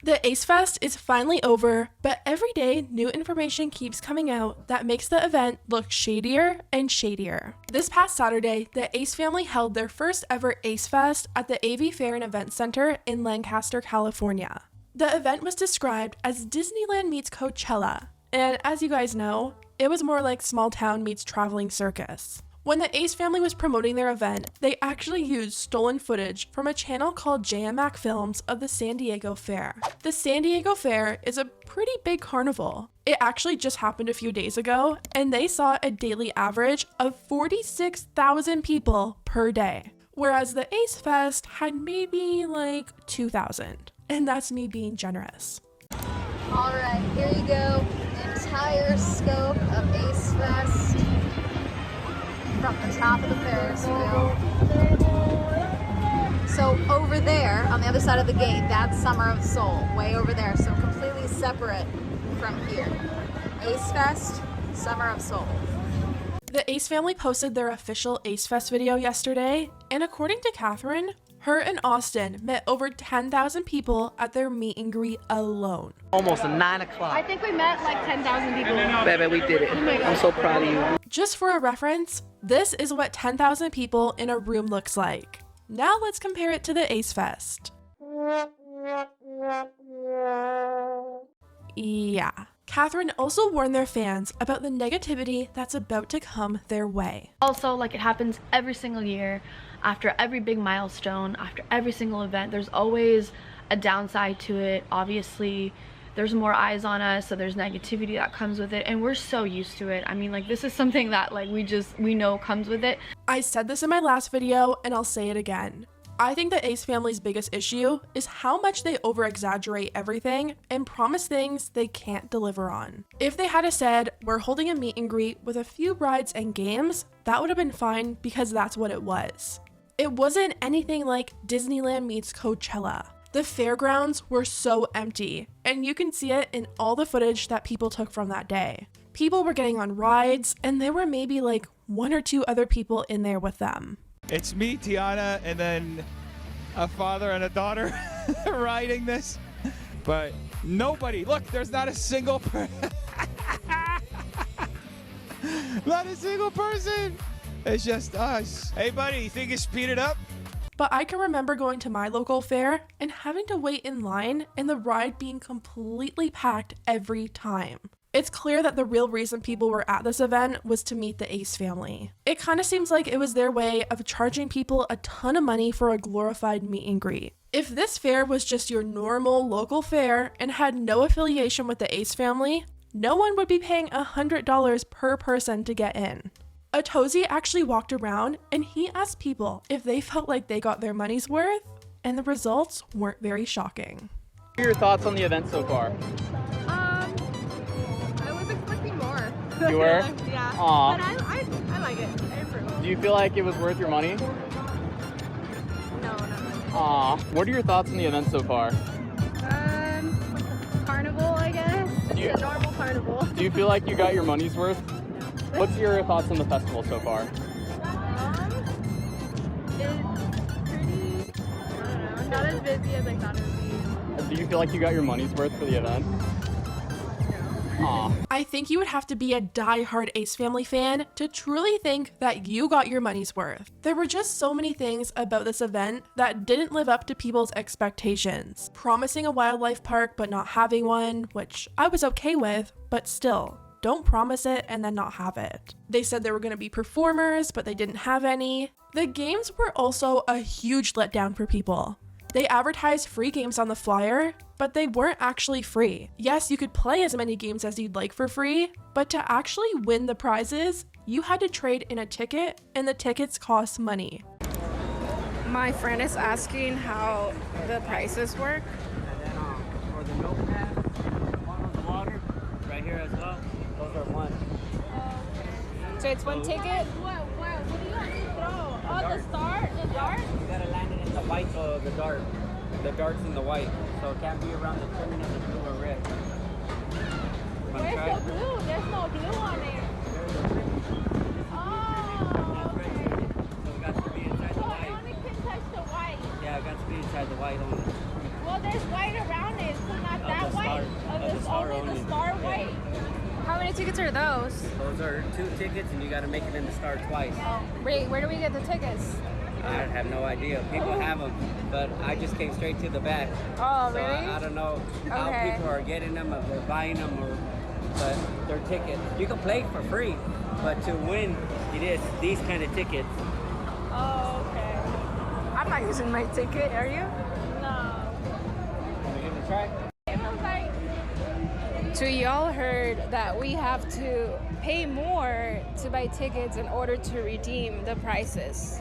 The Ace Fest is finally over, but every day new information keeps coming out that makes the event look shadier and shadier. This past Saturday, the Ace family held their first ever Ace Fest at the AV Fair and Event Center in Lancaster, California. The event was described as Disneyland meets Coachella, and as you guys know, it was more like small town meets traveling circus. When the Ace family was promoting their event, they actually used stolen footage from a channel called JMac Films of the San Diego Fair. The San Diego Fair is a pretty big carnival. It actually just happened a few days ago, and they saw a daily average of 46,000 people per day, whereas the Ace Fest had maybe like 2,000, and that's me being generous. All right, here you go. Entire scope of Ace Fest. From the top of the Ferris wheel. So over there, on the other side of the gate, that's Summer of Soul, way over there. So completely separate from here. Ace Fest, Summer of Soul. The Ace family posted their official Ace Fest video yesterday, and according to Catherine, her and Austin met over 10,000 people at their meet and greet alone. Almost 9 o'clock. I think we met like 10,000 people. Baby, we did it. I'm so proud of you. Just for a reference, this is what 10,000 people in a room looks like. Now let's compare it to the Ace Fest. Yeah. Catherine also warned their fans about the negativity that's about to come their way. Also, like, it happens every single year, after every big milestone, after every single event, there's always a downside to it. Obviously, there's more eyes on us, so there's negativity that comes with it, and we're so used to it. I mean, like, this is something that like we know comes with it. I said this in my last video, and I'll say it again. I think the Ace family's biggest issue is how much they over-exaggerate everything and promise things they can't deliver on. If they had said, we're holding a meet and greet with a few rides and games, that would have been fine because that's what it was. It wasn't anything like Disneyland meets Coachella. The fairgrounds were so empty, and you can see it in all the footage that people took from that day. People were getting on rides, and there were maybe like 1 or 2 other people in there with them. It's me, Tiana, and then a father and a daughter riding this. But nobody, look, there's not a single person. Not a single person. It's just us. Hey, buddy, you think you speed it up? But I can remember going to my local fair and having to wait in line and the ride being completely packed every time. It's clear that the real reason people were at this event was to meet the Ace family. It kind of seems like it was their way of charging people a ton of money for a glorified meet and greet. If this fair was just your normal local fair and had no affiliation with the Ace family, no one would be paying $100 per person to get in. Atozi actually walked around and he asked people if they felt like they got their money's worth, and the results weren't very shocking. What are your thoughts on the event so far? I was expecting more. You were? Yeah. Aw. But I like it. I approve. Do you feel like it was worth your money? No, not much. Aw. What are your thoughts on the event so far? Carnival, I guess. Yeah. It's a normal carnival. Do you feel like you got your money's worth? What's your thoughts on the festival so far? It's pretty, I don't know, not as busy as I thought it would be. Do you feel like you got your money's worth for the event? Aw. I think you would have to be a die-hard Ace family fan to truly think that you got your money's worth. There were just so many things about this event that didn't live up to people's expectations. Promising a wildlife park but not having one, which I was okay with, but still. Don't promise it and then not have it. They said there were going to be performers, but they didn't have any. The games were also a huge letdown for people. They advertised free games on the flyer, but they weren't actually free. Yes, you could play as many games as you'd like for free, but to actually win the prizes, you had to trade in a ticket, and the tickets cost money. My friend is asking how the prices work. And then for the milk can, one of the water, right here as well. Those are one. So it's one ticket? What do you want to throw? Oh, the star? The dart? You gotta land it in the white of the dart. The dart's in the white, so it can't be around the trimming of the blue or red. Where's the glue? There's no glue on it. Oh, okay. So it got to be inside the So I white. only can touch the white. Yeah, it got to be inside the white only. Well, there's white around it. So many tickets are those? Those are 2 tickets, and you got to make it in the start twice. Wait, where do we get the tickets? I have no idea. People have them, but I just came straight to the back. Oh, So really? I don't know how Okay. people are getting them, if they're buying them, but they're tickets. You can play for free, but to win, it is these kind of tickets. Oh, okay. I'm not using my ticket, are you? No. Want to give it a try? So y'all heard that we have to pay more to buy tickets in order to redeem the prices.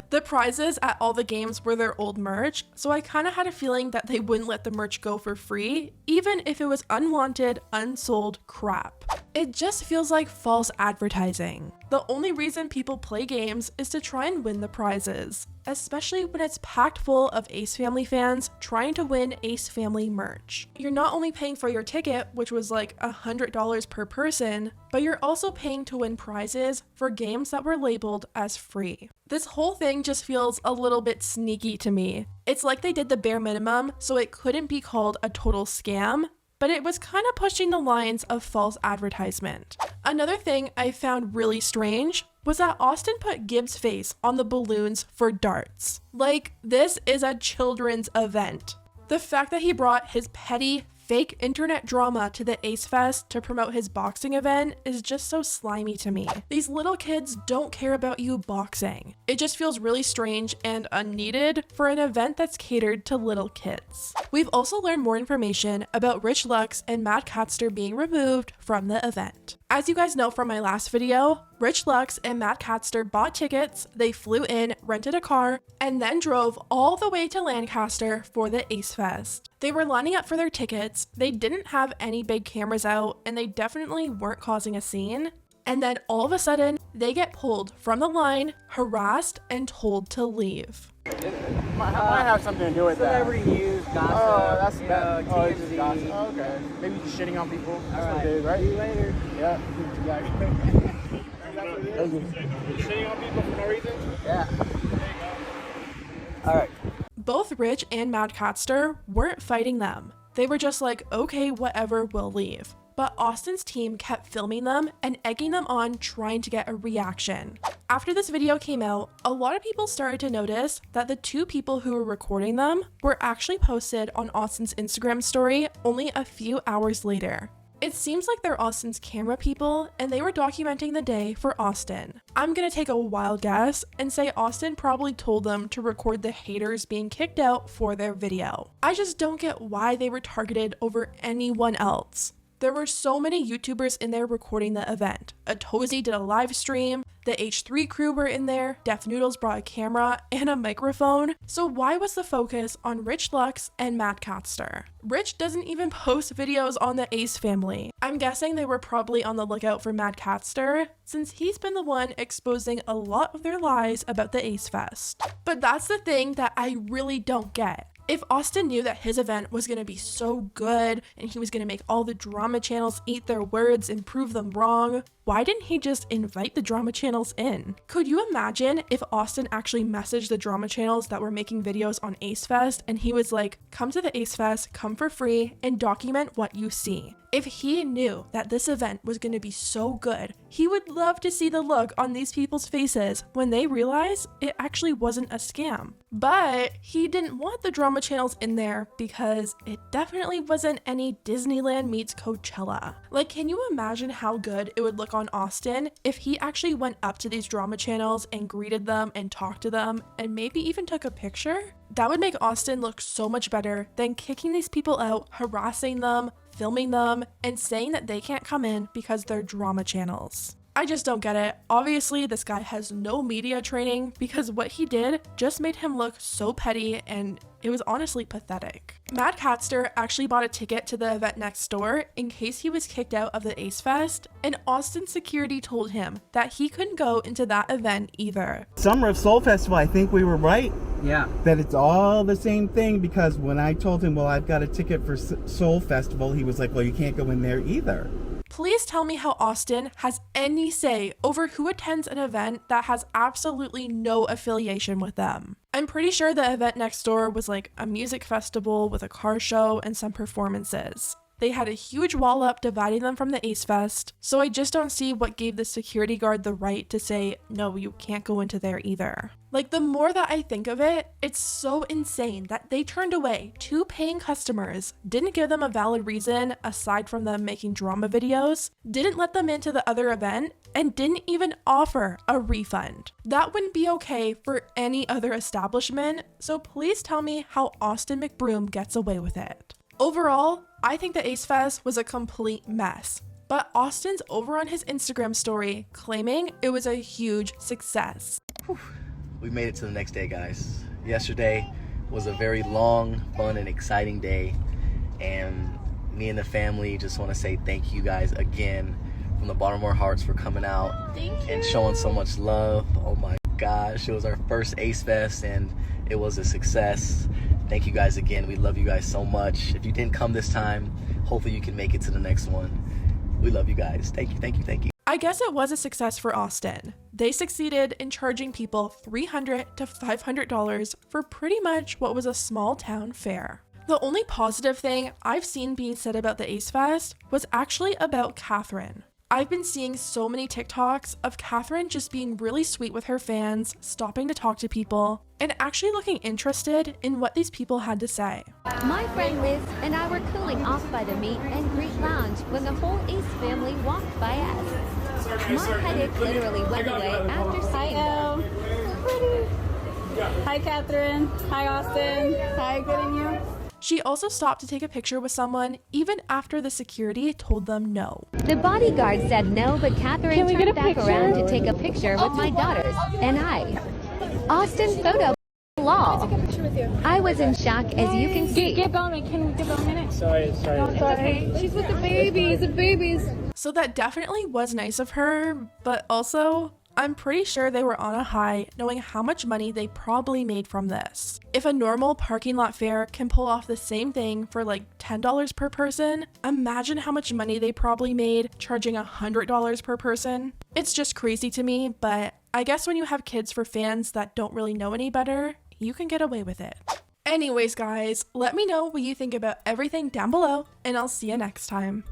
The prizes at all the games were their old merch, so I kind of had a feeling that they wouldn't let the merch go for free, even if it was unwanted, unsold crap. It just feels like false advertising. The only reason people play games is to try and win the prizes, especially when it's packed full of Ace Family fans trying to win Ace Family merch. You're not only paying for your ticket, which was like $100 per person, but you're also paying to win prizes for games that were labeled as free. This whole thing just feels a little bit sneaky to me. It's like they did the bare minimum so it couldn't be called a total scam, but it was kind of pushing the lines of false advertisement. Another thing I found really strange was that Austin put Gibbs' face on the balloons for darts. Like, this is a children's event. The fact that he brought his petty, fake internet drama to the Ace Fest to promote his boxing event is just so slimy to me. These little kids don't care about you boxing. It just feels really strange and unneeded for an event that's catered to little kids. We've also learned more information about Rich Lux and Matt Catster being removed from the event. As you guys know from my last video, Rich Lux and Matt Catster bought tickets, they flew in, rented a car, and then drove all the way to Lancaster for the Ace Fest. They were lining up for their tickets, they didn't have any big cameras out, and they definitely weren't causing a scene. And then all of a sudden, they get pulled from the line, harassed, and told to leave. Might have something to do with Celebrity news, gossip. Oh, that's you that. know, Oh, it's TMZ. just gossip. Oh, okay. Maybe just shitting on people. That's All what it is, right? See you later. Yeah. Exactly. Thank you. Shitting on people for no reason? Yeah. All right. Both Rich and Matt Catster weren't fighting them. They were just like, okay, whatever, we'll leave. But Austin's team kept filming them and egging them on, trying to get a reaction. After this video came out, a lot of people started to notice that the 2 people who were recording them were actually posted on Austin's Instagram story only a few hours later. It seems like they're Austin's camera people and they were documenting the day for Austin. I'm gonna take a wild guess and say Austin probably told them to record the haters being kicked out for their video. I just don't get why they were targeted over anyone else. There were so many YouTubers in there recording the event. Atozy did a live stream, the H3 crew were in there, Def Noodles brought a camera and a microphone. So why was the focus on Rich Lux and Matt Catster? Rich doesn't even post videos on the Ace family. I'm guessing they were probably on the lookout for Matt Catster, since he's been the one exposing a lot of their lies about the Ace Fest. But that's the thing that I really don't get. If Austin knew that his event was going to be so good and he was going to make all the drama channels eat their words and prove them wrong, why didn't he just invite the drama channels in? Could you imagine if Austin actually messaged the drama channels that were making videos on Ace Fest and he was like, come to the Ace Fest, come for free, and document what you see? If he knew that this event was going to be so good, he would love to see the look on these people's faces when they realize it actually wasn't a scam. But he didn't want the drama channels in there because it definitely wasn't any Disneyland meets Coachella. Like, can you imagine how good it would look on Austin if he actually went up to these drama channels and greeted them and talked to them and maybe even took a picture? That would make Austin look so much better than kicking these people out, harassing them, filming them, and saying that they can't come in because they're drama channels. I just don't get it. Obviously, this guy has no media training because what he did just made him look so petty and it was honestly pathetic. Matt Catster actually bought a ticket to the event next door in case he was kicked out of the Ace Fest, and Austin security told him that he couldn't go into that event either. Summer of Soul Festival, I think we were right. Yeah. That it's all the same thing, because when I told him, well, I've got a ticket for Soul Festival, he was like, well, you can't go in there either. Please tell me how Austin has any say over who attends an event that has absolutely no affiliation with them. I'm pretty sure the event next door was like a music festival with a car show and some performances. They had a huge wall up dividing them from the Ace Fest, so I just don't see what gave the security guard the right to say, no, you can't go into there either. Like, the more that I think of it, it's so insane that they turned away 2 paying customers, didn't give them a valid reason aside from them making drama videos, didn't let them into the other event, and didn't even offer a refund. That wouldn't be okay for any other establishment, so please tell me how Austin McBroom gets away with it. Overall, I think the Ace Fest was a complete mess, but Austin's over on his Instagram story claiming it was a huge success. We made it to the next day, guys. Yesterday was a very long, fun, and exciting day, and me and the family just want to say thank you guys again from the bottom of our hearts for coming out and showing so much love. Oh my gosh, it was our first Ace Fest and it was a success. Thank you guys again. We love you guys so much. If you didn't come this time, hopefully you can make it to the next one. We love you guys. Thank you, thank you, thank you. I guess it was a success for Austin. They succeeded in charging people $300 to $500 for pretty much what was a small town fair. The only positive thing I've seen being said about the Ace Fest was actually about Catherine. I've been seeing so many TikToks of Catherine just being really sweet with her fans, stopping to talk to people, and actually looking interested in what these people had to say. My friend Liz and I were cooling off by the meet and greet lounge when the whole Ace family walked by us. My headache literally went away after seeing them. Hi, Catherine. Hi, Austin. Hi, good and you? She also stopped to take a picture with someone even after the security told them no. The bodyguard said no, but Catherine turned back around to take a picture with my daughters and I. Austin photo law. I was in shock, as you can see. Get going. Can we give a minute? Sorry. Okay. She's with the babies. So that definitely was nice of her, but also, I'm pretty sure they were on a high knowing how much money they probably made from this. If a normal parking lot fair can pull off the same thing for like $10 per person, imagine how much money they probably made charging $100 per person. It's just crazy to me, but I guess when you have kids for fans that don't really know any better, you can get away with it. Anyways guys, let me know what you think about everything down below, and I'll see you next time.